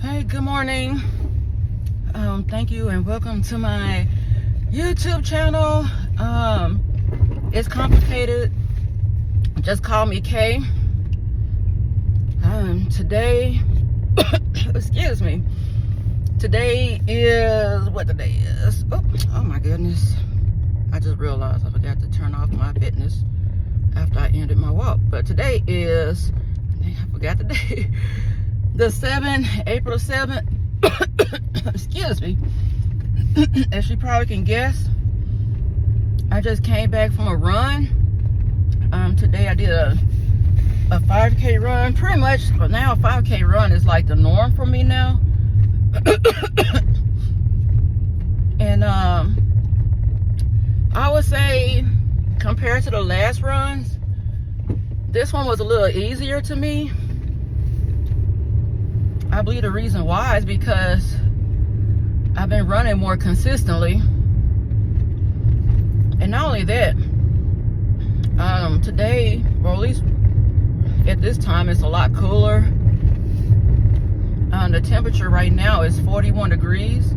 Hey, good morning. Thank you and welcome to my YouTube channel. It's complicated. Just call me Kay. Today, excuse me. Today is what the day is. Oh my goodness. I just realized I forgot to turn off my fitness after I ended my walk. But today is, I forgot the day. The 7th, April 7th. Excuse me. As you probably can guess, I just came back from a run. Today I did a 5K run. Pretty much now a 5K run is like the norm for me now. And I would say compared to the last runs, this one was a little easier to me. I believe the reason why is because I've been running more consistently. And not only that, today, or at least at this time, it's a lot cooler. The temperature right now is 41 degrees.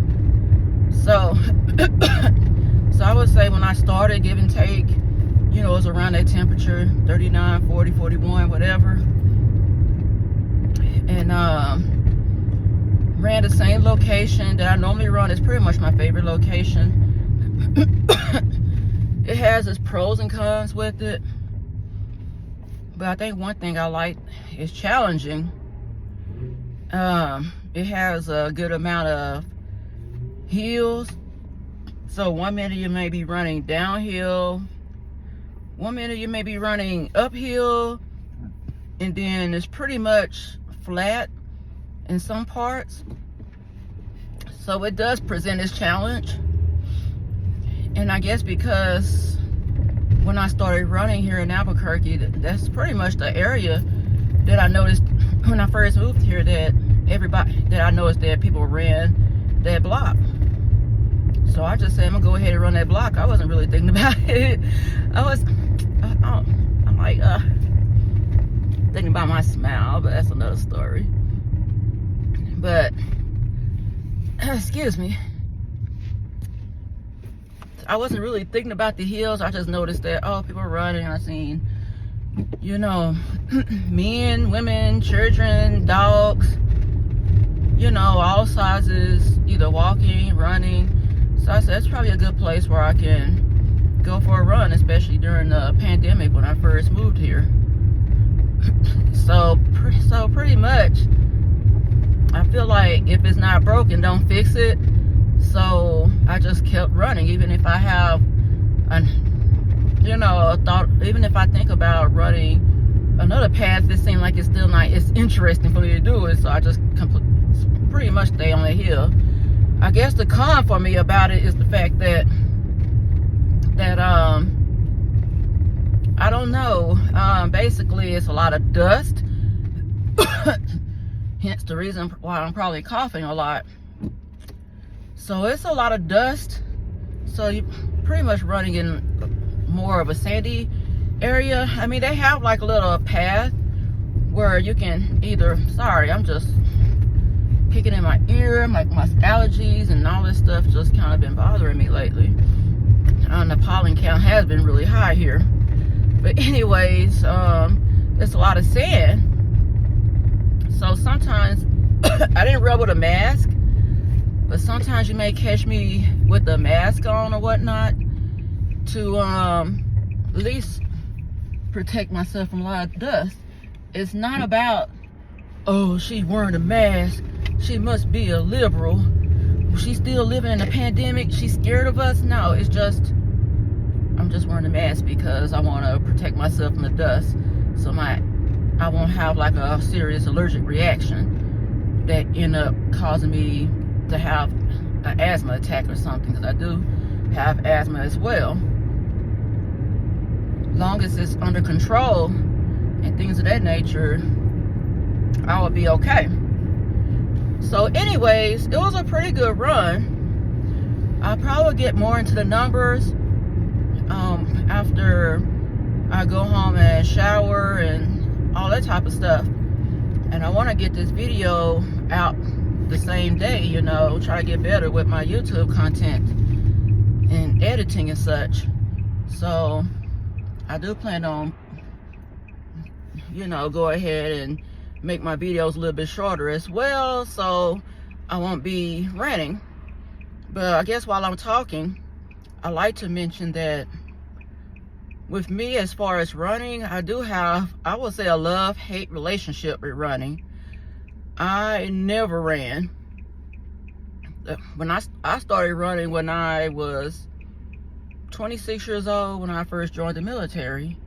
So, so I would say when I started, give and take, you know, it was around that temperature, 39, 40, 41, whatever. And ran the same location that I normally run. It's pretty much my favorite location. It has its pros and cons with it, but I think one thing I like is challenging. It has a good amount of hills. So 1 minute you may be running downhill, 1 minute you may be running uphill, and then it's pretty much flat in some parts. So it does present its challenge. And I guess because when I started running here in Albuquerque, that's pretty much the area that I noticed when I first moved here, that I noticed that people ran that block. So I just said, I'm gonna go ahead and run that block. I wasn't really thinking about it. I'm like thinking about my smile, but that's another story. But excuse me, I wasn't really thinking about the hills. I just noticed that, oh, people are running. I seen, you know, men, women, children, dogs, you know, all sizes, either walking, running. So I said, it's probably a good place where I can go for a run, especially during the pandemic when I first moved here. So pretty much, I feel like if it's not broken, don't fix it. So I just kept running, even if I have a thought, even if I think about running another path that seems like it's still not, it's interesting for me to do it. So I just pretty much stay on the hill. I guess the con for me about it is the fact that I don't know, basically it's a lot of dust. Hence the reason why I'm probably coughing a lot. So it's a lot of dust. So you're pretty much running in more of a sandy area. I mean, they have like a little path where you can either, sorry, I'm just picking in my ear, my allergies and all this stuff just kind of been bothering me lately. The pollen count has been really high here. But anyways, it's a lot of sand. So sometimes, I didn't rub with a mask, but sometimes you may catch me with the mask on or whatnot to at least protect myself from a lot of dust. It's not about, oh, she's wearing a mask, she must be a liberal, she's still living in a pandemic, she's scared of us. No, it's just, I'm just wearing a mask because I want to protect myself from the dust, so I won't have like a serious allergic reaction that end up causing me to have an asthma attack or something, because I do have asthma as well. Long as it's under control and things of that nature, I will be okay. So anyways, it was a pretty good run. I'll probably get more into the numbers after I go home and shower and all that type of stuff. And I want to get this video out the same day, you know, try to get better with my YouTube content and editing and such. So I do plan on, you know, go ahead and make my videos a little bit shorter as well, so I won't be ranting. But I guess while I'm talking, I like to mention that with me, as far as running, I do have, I would say, a love-hate relationship with running. I never ran. When I started running when I was 26 years old, when I first joined the military.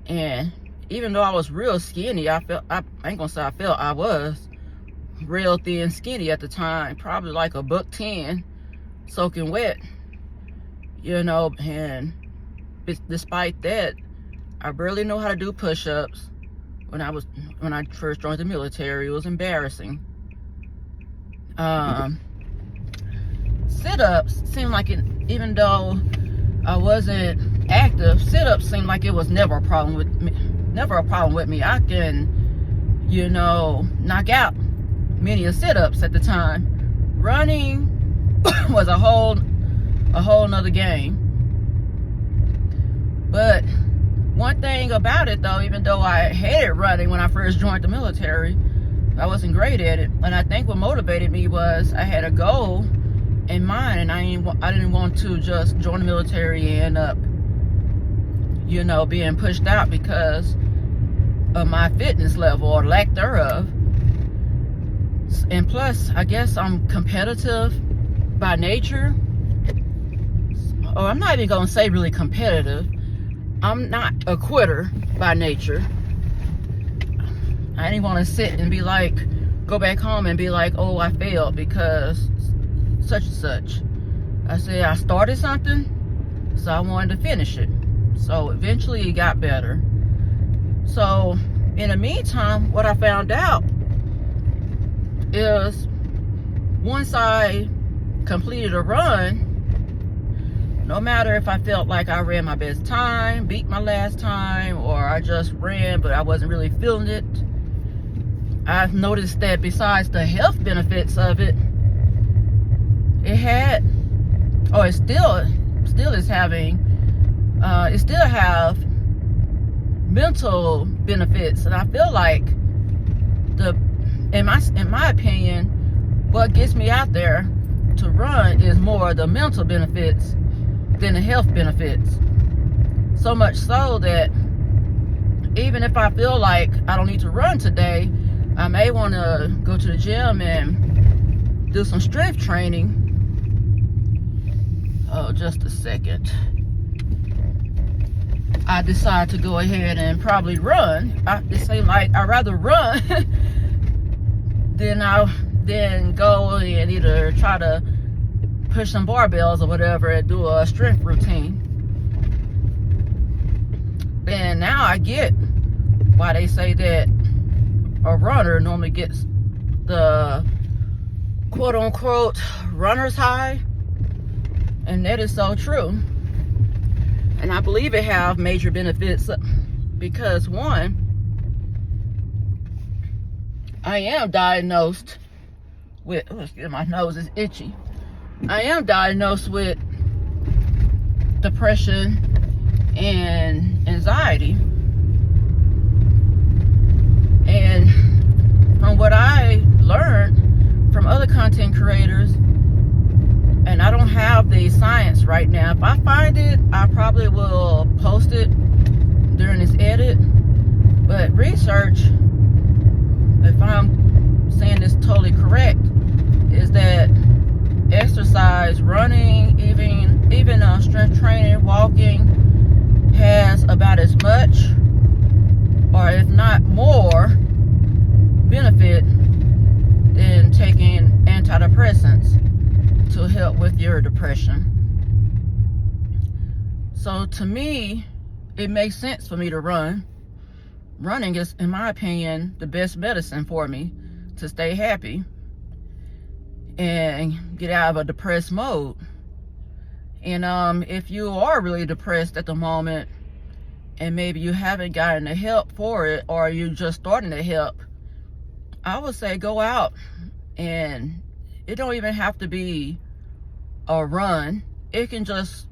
And even though I was real skinny, I ain't gonna say I felt, I was real thin skinny at the time, probably like a $110 soaking wet, you know. And despite that, I barely know how to do push-ups. When I first joined the military, it was embarrassing. Sit-ups seemed like it, even though I wasn't active, sit-ups seemed like it was never a problem with me. I can, you know, knock out many of sit-ups at the time. Running was a whole nother game. But one thing about it, though, even though I hated running when I first joined the military, I wasn't great at it. And I think what motivated me was I had a goal in mind, and I didn't want to just join the military and end up, you know, being pushed out because of my fitness level or lack thereof. And plus, I guess I'm competitive by nature. Or I'm not even gonna say really competitive. I'm not a quitter by nature. I didn't want to sit and be like, go back home and be like, oh, I failed because such and such. I said I started something, so I wanted to finish it. So eventually it got better. So in the meantime, what I found out is once I completed a run, no matter if I felt like I ran my best time, beat my last time, or I just ran but I wasn't really feeling it, I've noticed that besides the health benefits of it, it had, or it still is having, it still have mental benefits. And I feel like in my opinion, what gets me out there to run is more the mental benefits than the health benefits. So much so that even if I feel like I don't need to run today, I may want to go to the gym and do some strength training. Oh, just a second. I decide to go ahead and probably run. It seems like I'd rather run than go and either try to push some barbells or whatever and do a strength routine. And now I get why they say that a runner normally gets the quote-unquote runner's high, and that is so true. And I believe it have major benefits because, one, I am diagnosed with, oh, excuse me, my nose is itchy. I am diagnosed with depression and anxiety. And from what I learned from other content creators, and I don't have the science right now. If I find it, I probably will post it during this edit. But research, if I'm saying this totally correct, is that exercise, running, even strength training, walking, has about as much, or if not more, benefit than taking antidepressants to help with your depression. So to me, it makes sense for me to run. Running is, in my opinion, the best medicine for me to stay happy and get out of a depressed mode. And if you are really depressed at the moment and maybe you haven't gotten the help for it, or you're just starting to help, I would say go out, and it don't even have to be a run. It can just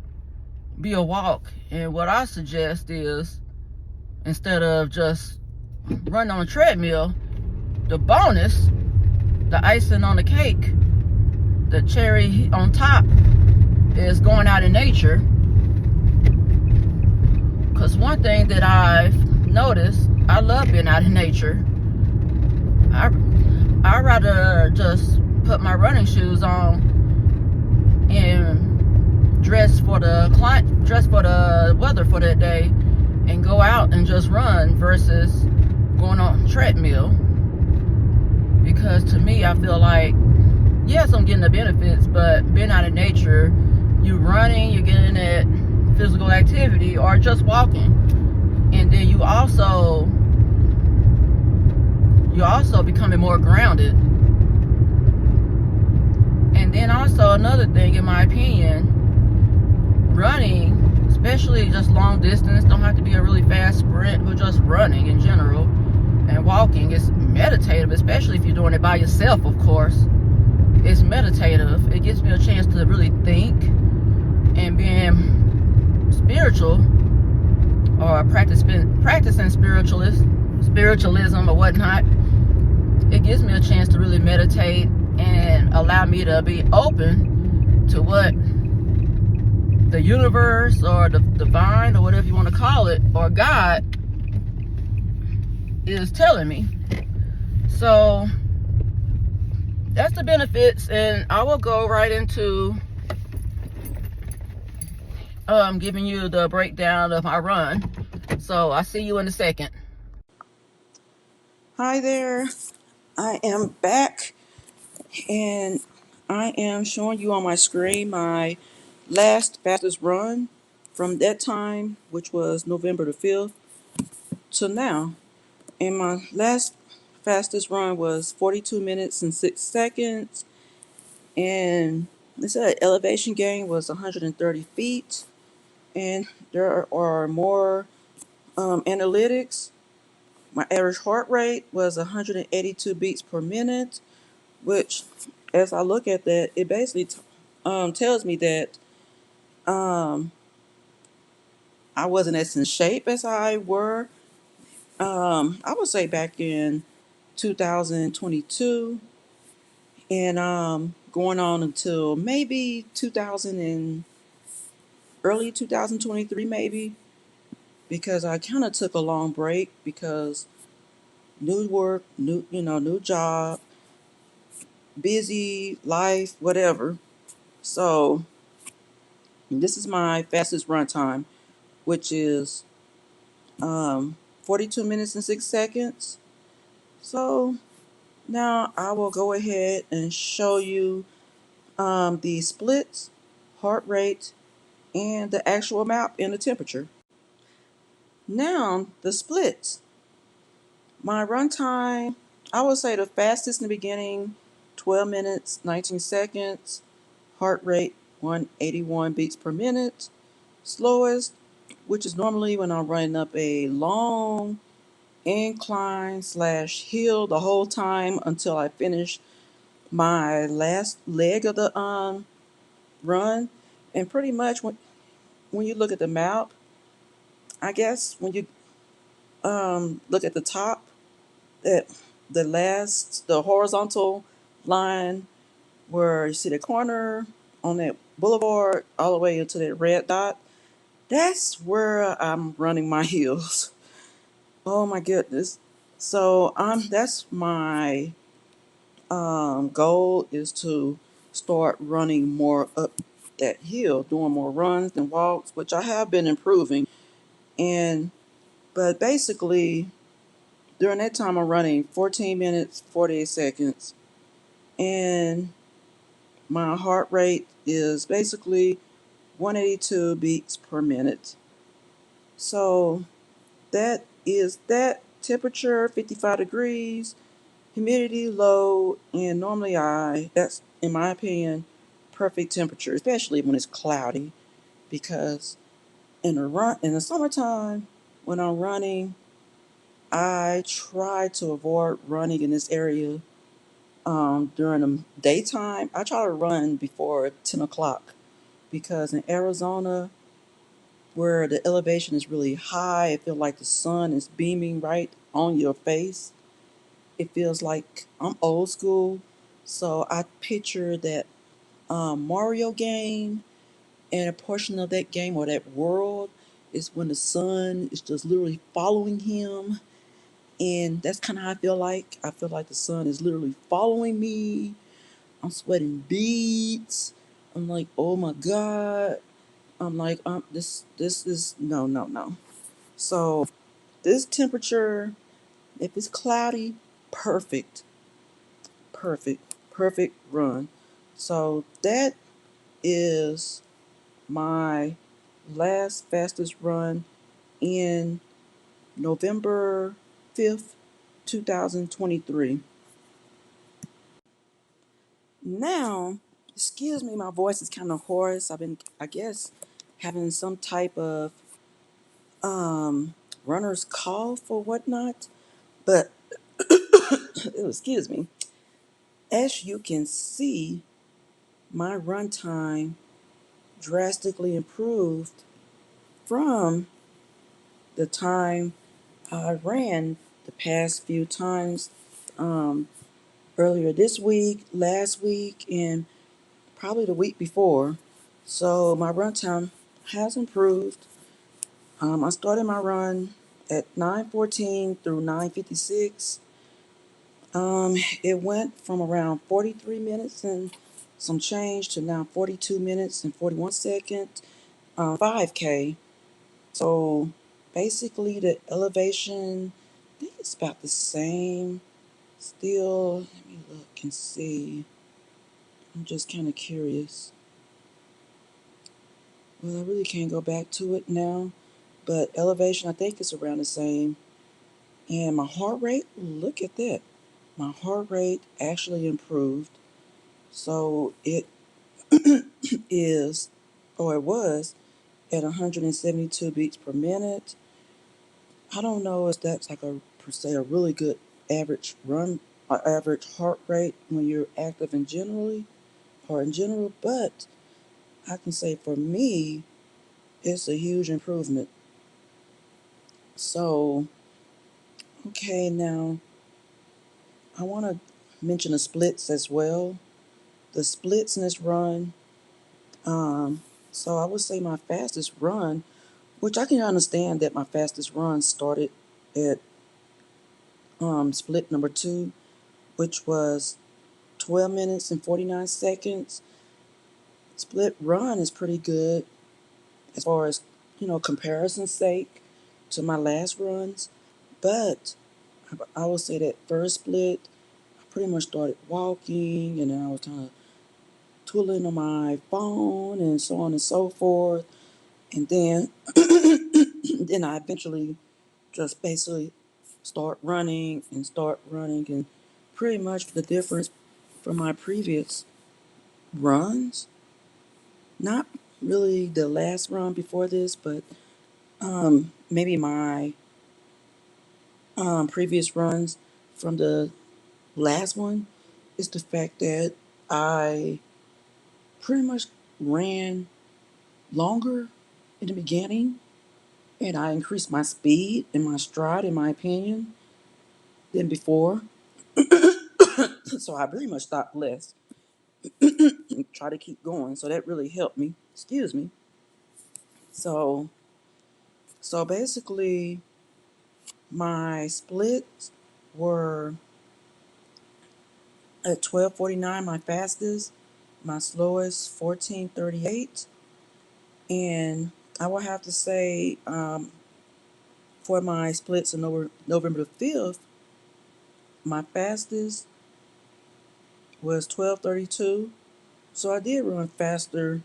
be a walk. And what I suggest is, instead of just running on a treadmill, the bonus, the icing on the cake, the cherry on top, is going out in nature. Because one thing that I've noticed, I love being out in nature. I'd rather just put my running shoes on and dress for the weather for that day and go out and just run versus going on a treadmill. Because to me, I feel like, yes, I'm getting the benefits, but being out in nature, you running, you're getting that physical activity, or just walking. And then you also becoming more grounded. And then also another thing, in my opinion, running, especially just long distance, don't have to be a really fast sprint, but just running in general, and walking is meditative, especially if you're doing it by yourself, of course. It's meditative. It gives me a chance to really think, and being spiritual, or practicing spiritualism or whatnot, it gives me a chance to really meditate and allow me to be open to what the universe or the divine, or whatever you want to call it, or God, is telling me. So that's the benefits, and I will go right into giving you the breakdown of my run. So I'll see you in a second. Hi there, I am back, and I am showing you on my screen my last fastest run from that time, which was November the 5th, to now. And my last fastest run was 42 minutes and 6 seconds. And they said elevation gain was 130 feet. And there are more analytics. My average heart rate was 182 beats per minute, which, as I look at that, it basically tells me that I wasn't as in shape as I were. I would say back in 2022, and going on until maybe 2000 and early 2023, maybe, because I kind of took a long break because new work, new job, busy life, whatever. So this is my fastest run time, which is 42 minutes and 6 seconds. So now I will go ahead and show you the splits, heart rate, and the actual map and the temperature. Now the splits. My run time, I would say the fastest in the beginning, 12 minutes, 19 seconds. Heart rate, 181 beats per minute. Slowest, which is normally when I'm running up a long incline / hill the whole time until I finish my last leg of the run. And pretty much when you look at the map, I guess when you look at the top, that the horizontal line where you see the corner on that boulevard all the way into that red dot, that's where I'm running my hills. Oh my goodness. So that's my goal, is to start running more up that hill, doing more runs than walks, which I have been improving. But basically, during that time, I'm running 14 minutes, 48 seconds, and my heart rate is basically 182 beats per minute. So that is that. Temperature 55 degrees, humidity low, and normally that's, in my opinion, perfect temperature, especially when it's cloudy, because in the summertime when I'm running, I try to avoid running in this area during the daytime. I try to run before 10 o'clock because in Arizona, where the elevation is really high, it feels like the sun is beaming right on your face. It feels like I'm old school, so I picture that Mario game, and a portion of that game or that world is when the sun is just literally following him. And that's kind of how I feel like. I feel like the sun is literally following me. I'm sweating beads. I'm like, oh my God. I'm like, this is no, no, no. So this temperature, if it's cloudy, perfect, perfect run. So that is my last fastest run in November 5th, 2023. Now, excuse me, my voice is kind of hoarse. I've been, I guess, having some type of runner's cough or whatnot. But, excuse me, as you can see, my run time drastically improved from the time I ran the past few times um, earlier this week, last week, and probably the week before. So my run time has improved. I started my run at 9:14 through 9:56. It went from around 43 minutes and some change to now 42 minutes and 41 seconds, 5K. So basically, the elevation, I think it's about the same. Still, let me look and see. I'm just kind of curious. Well, I really can't go back to it now, but elevation, I think it's around the same. And my heart rate, look at that. My heart rate actually improved. So it is, or it was, at 172 beats per minute. I don't know if that's like a, per se, a really good average run, or average heart rate when you're active in generally, or in general, but I can say for me, it's a huge improvement. So, okay, now I want to mention the splits as well. The splits in this run, um, so I would say my fastest run, which I can understand that my fastest run started at split number two, which was 12 minutes and 49 seconds. Split run is pretty good as far as, comparison's sake to my last runs. But I would say that first split, I pretty much started walking and then I was kind of twiddling on my phone and so on and so forth. And then, then I eventually just basically start running. And pretty much the difference from my previous runs, not really the last run before this, but maybe my previous runs from the last one, is the fact that I pretty much ran longer in the beginning and I increased my speed and my stride, in my opinion, than before. So I pretty much stopped less and try to keep going. So that really helped me. Excuse me. So basically my splits were at 12:49 my fastest, my slowest 14:38, and I will have to say for my splits on November the 5th, my fastest was 12:32. So I did run faster.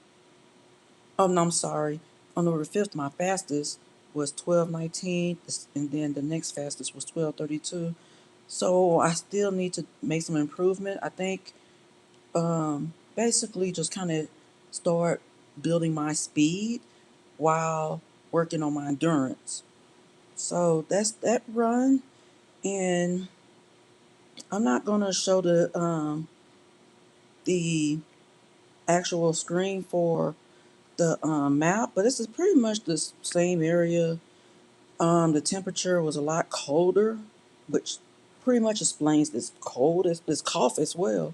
Oh no, I'm sorry. On November 5th, my fastest was 12:19, and then the next fastest was 12:32. So I still need to make some improvement. I think basically just kind of start building my speed while working on my endurance. So that's that run. And I'm not gonna show the actual screen for the map, but this is pretty much the same area. The temperature was a lot colder, which pretty much explains this cold, this cough as well,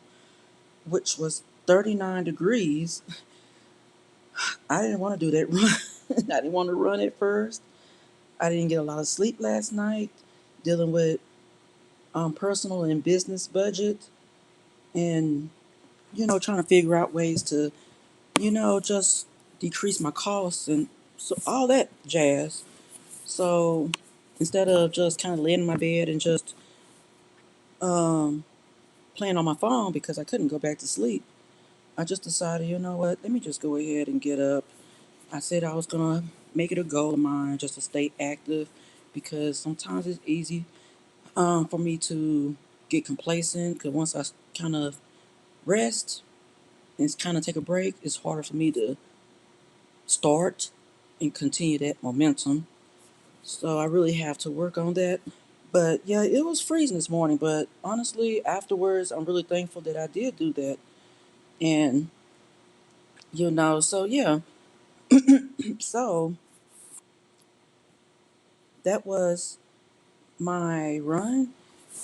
which was 39 degrees. I didn't want to do that run. I didn't want to run at first. I didn't get a lot of sleep last night, dealing with personal and business budget, and trying to figure out ways to just decrease my costs and so all that jazz. So instead of just kind of laying in my bed and just um, playing on my phone because I couldn't go back to sleep, I just decided, you know what, let me just go ahead and get up. I said I was gonna make it a goal of mine just to stay active because sometimes it's easy for me to get complacent because once I kind of rest and kind of take a break, it's harder for me to start and continue that momentum. So I really have to work on that. But yeah, it was freezing this morning. But honestly, afterwards, I'm really thankful that I did do that. And, so yeah. So that was my run.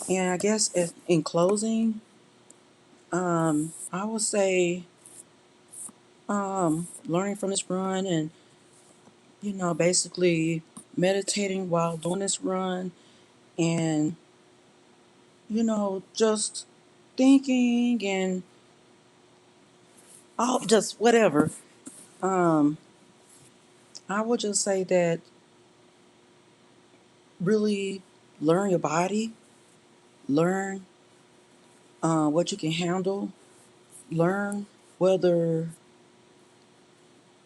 And I guess in closing, I would say learning from this run and, basically meditating while doing this run and, just thinking and all just whatever. Um, I would just say that really learn your body, learn what you can handle, learn whether,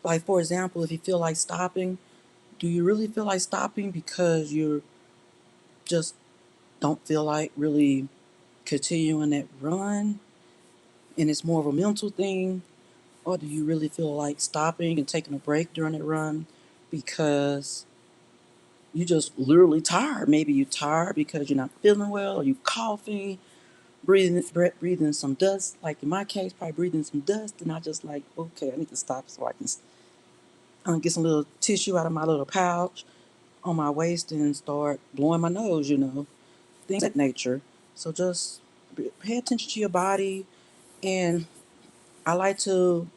like, for example, if you feel like stopping, do you really feel like stopping because you just don't feel like really continuing that run and it's more of a mental thing? Or do you really feel like stopping and taking a break during that run because you just literally tired? Maybe you're tired because you're not feeling well or you coughing, breathing some dust. Like in my case, probably breathing some dust, and I just like, okay, I need to stop so I can get some little tissue out of my little pouch on my waist and start blowing my nose, things of that nature. So just pay attention to your body. And I like to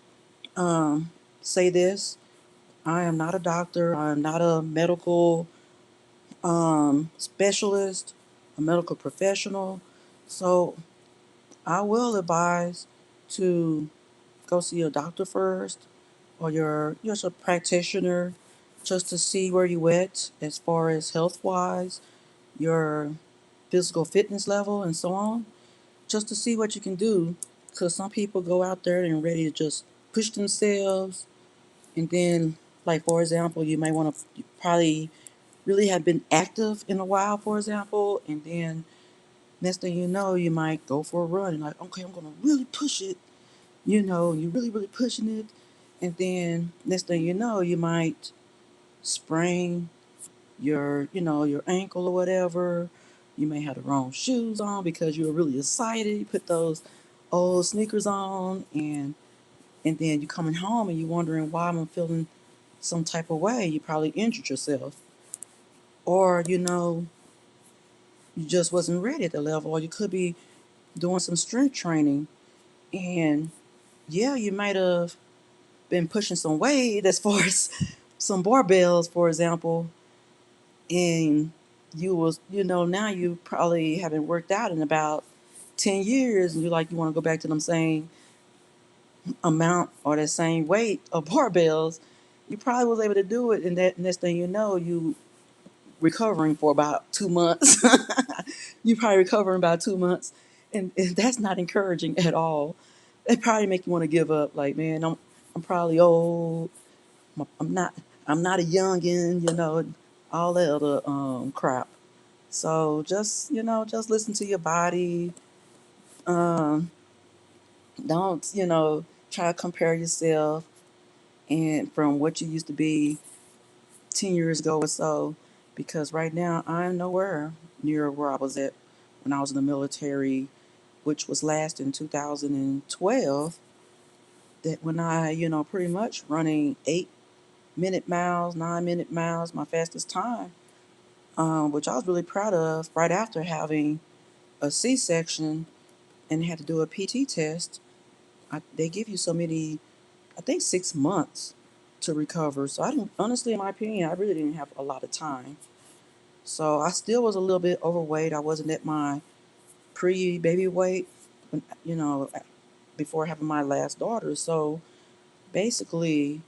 say this: I am not a doctor. I am not a medical specialist, a medical professional. So I will advise to go see a doctor first or your practitioner just to see where you at as far as health wise, your physical fitness level and so on, just to see what you can do. Because some people go out there and ready to just push themselves, and then, like, for example, you may want to probably really have been active in a while, for example, and then next thing you know, you might go for a run and like, okay, I'm gonna really push it, you're really, really pushing it. And then next thing you know, you might sprain your ankle or whatever. You may have the wrong shoes on because you were really excited. You put those old sneakers on, and then you're coming home and you're wondering why I'm feeling some type of way. You probably injured yourself, or you just wasn't ready at the level, or you could be doing some strength training, and yeah, you might have been pushing some weight as far as some barbells, for example, and now you probably haven't worked out in about 10 years and you want to go back to them same amount or that same weight of barbells. You probably was able to do it, and that next thing you know, you recovering for about 2 months. You probably recovering about 2 months, and that's not encouraging at all. It probably make you want to give up. Like, man, I'm probably old. I'm not I'm not a youngin, all that other crap. So just listen to your body. Um, don't try to compare yourself and from what you used to be 10 years ago or so, because right now I'm nowhere. near where I was at when I was in the military, which was last in 2012. That when I, pretty much running 8-minute miles, 9-minute miles, my fastest time, which I was really proud of right after having a C-section and had to do a PT test. They give you so many, I think 6 months to recover. So I didn't, honestly, in my opinion, I really didn't have a lot of time. So I still was a little bit overweight. I wasn't at my pre-baby weight, you know, before having my last daughter. So basically,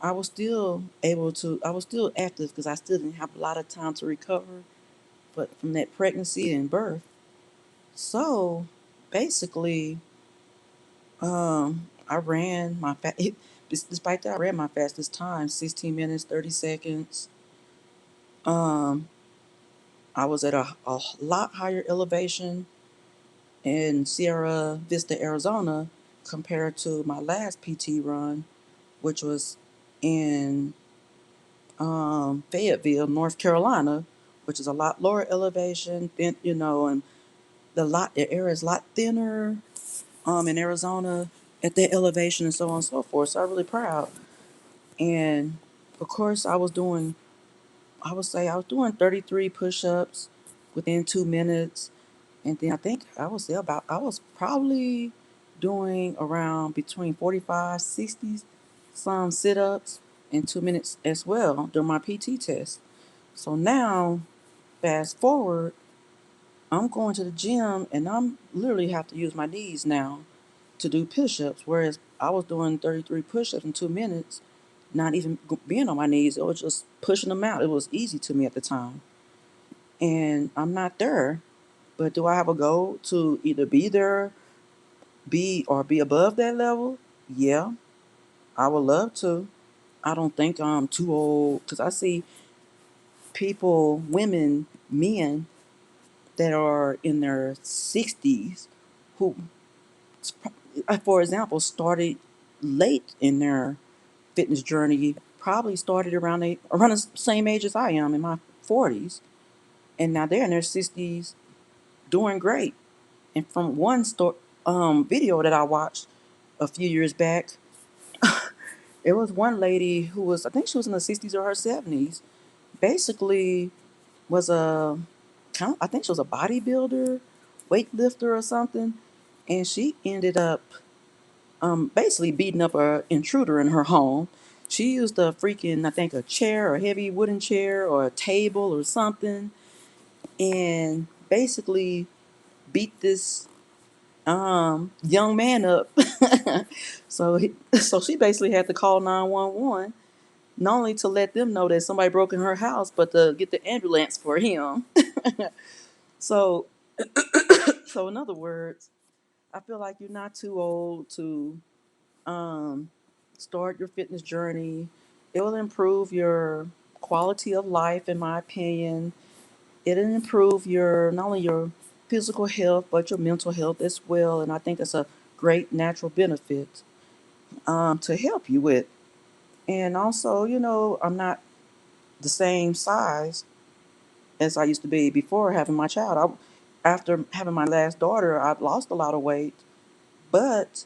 I was still active because I still didn't have a lot of time to recover, but from that pregnancy and birth. So basically, I ran despite that, I ran my fastest time, 16 minutes, 30 seconds. Um, I was at a lot higher elevation in Sierra Vista, Arizona, compared to my last PT run, which was in Fayetteville, North Carolina, which is a lot lower elevation, and the air is a lot thinner in Arizona at that elevation and so on and so forth. So I'm really proud. And of course, I would say I was doing 33 push-ups within 2 minutes. And then I think I was probably doing around between 45, 60 some sit-ups in 2 minutes as well during my PT test. So now, fast forward, I'm going to the gym and I'm literally have to use my knees now to do push-ups, whereas I was doing 33 push-ups in 2 minutes, not even being on my knees. It was just pushing them out. It was easy to me at the time. And I'm not there. But do I have a goal to either be there, be above that level? Yeah, I would love to. I don't think I'm too old because I see people, women, men that are in their 60s who, for example, started late in their fitness journey, probably started around the same age as I am in my 40s, and now they're in their 60s doing great. And from one video that I watched a few years back, it was one lady who was, I think she was in the 60s or her 70s, basically was I think she was a bodybuilder, weightlifter or something, and she ended up basically beating up a intruder in her home. She used I think a chair, a heavy wooden chair or a table or something, and basically beat this young man up. So she basically had to call 911, not only to let them know that somebody broke in her house, but to get the ambulance for him. So, so in other words, I feel like you're not too old to um, start your fitness journey. It will improve your quality of life, in my opinion. It'll improve your not only your physical health but your mental health as well, and I think that's a great natural benefit to help you with. And also, I'm not the same size as I used to be before having my child. After having my last daughter, I've lost a lot of weight, but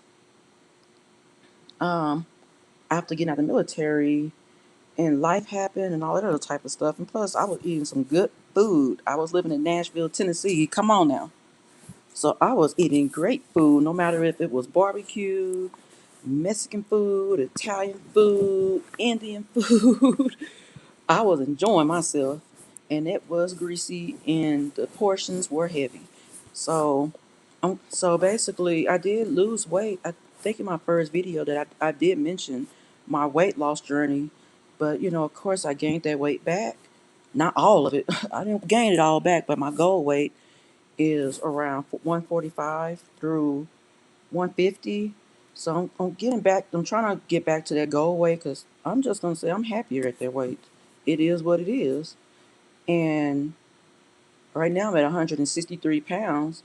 um, after getting out of the military and life happened and all that other type of stuff, and plus I was eating some good food. I was living in Nashville, Tennessee. Come on now. So I was eating great food, no matter if it was barbecue, Mexican food, Italian food, Indian food. I was enjoying myself, and it was greasy, and the portions were heavy. So, so basically, I did lose weight. I think in my first video that I did mention my weight loss journey, but of course, I gained that weight back. Not all of it. I didn't gain it all back, but my goal weight is around 145 through 150. So I'm getting back. I'm trying to get back to that goal weight because I'm just gonna say I'm happier at that weight. It is what it is. And right now I'm at 163 pounds.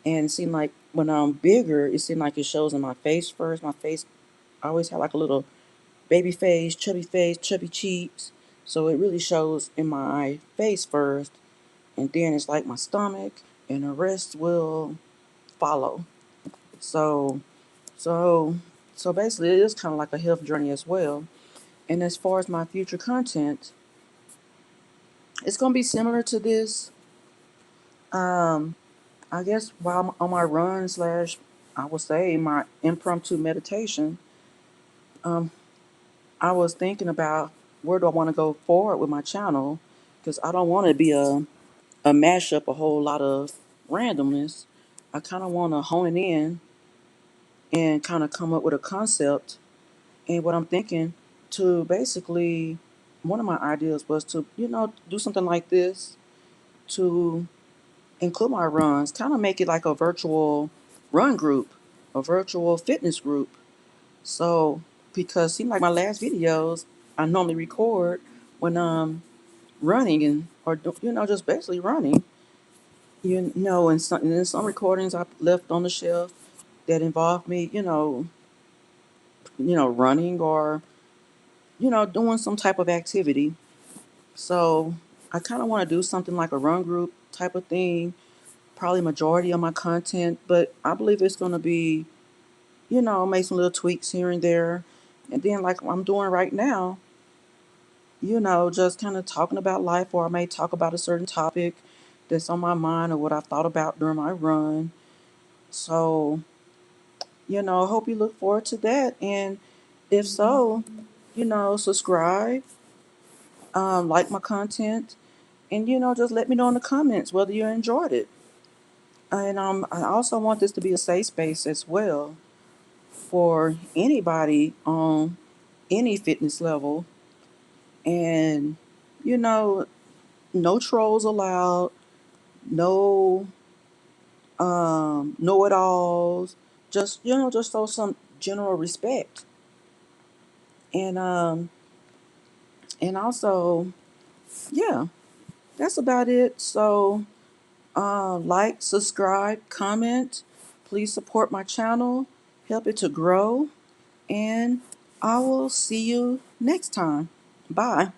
And it seemed like when I'm bigger, it seemed like it shows in my face first. My face, I always have like a little baby face, chubby cheeks. So it really shows in my face first. and then it's like my stomach, and the rest will follow. So, so, so basically, it is kind of like a health journey as well. And as far as my future content, it's gonna be similar to this. Um, I guess while I'm on my run slash, I would say my impromptu meditation, um, I was thinking about where do I want to go forward with my channel, because I don't want to be a mashup, a whole lot of randomness. I kind of want to hone it in and kind of come up with a concept. And what I'm thinking to basically, one of my ideas was to, do something like this to include my runs, kind of make it like a virtual run group, a virtual fitness group. So, because seem like my last videos, I normally record when I'm running and or just basically running. And some recordings I left on the shelf that involved me, running or doing some type of activity. So I kind of want to do something like a run group type of thing. Probably majority of my content, but I believe it's going to be, make some little tweaks here and there, and then like I'm doing right now, just kind of talking about life, or I may talk about a certain topic that's on my mind or what I've thought about during my run. So, I hope you look forward to that. And if so, subscribe, like my content, and, just let me know in the comments whether you enjoyed it. And I also want this to be a safe space as well for anybody on any fitness level. And, you know, no trolls allowed, no know-it-alls, just show some general respect. And and also, yeah, that's about it. So like, subscribe, comment, please support my channel, help it to grow, and I will see you next time. Bye.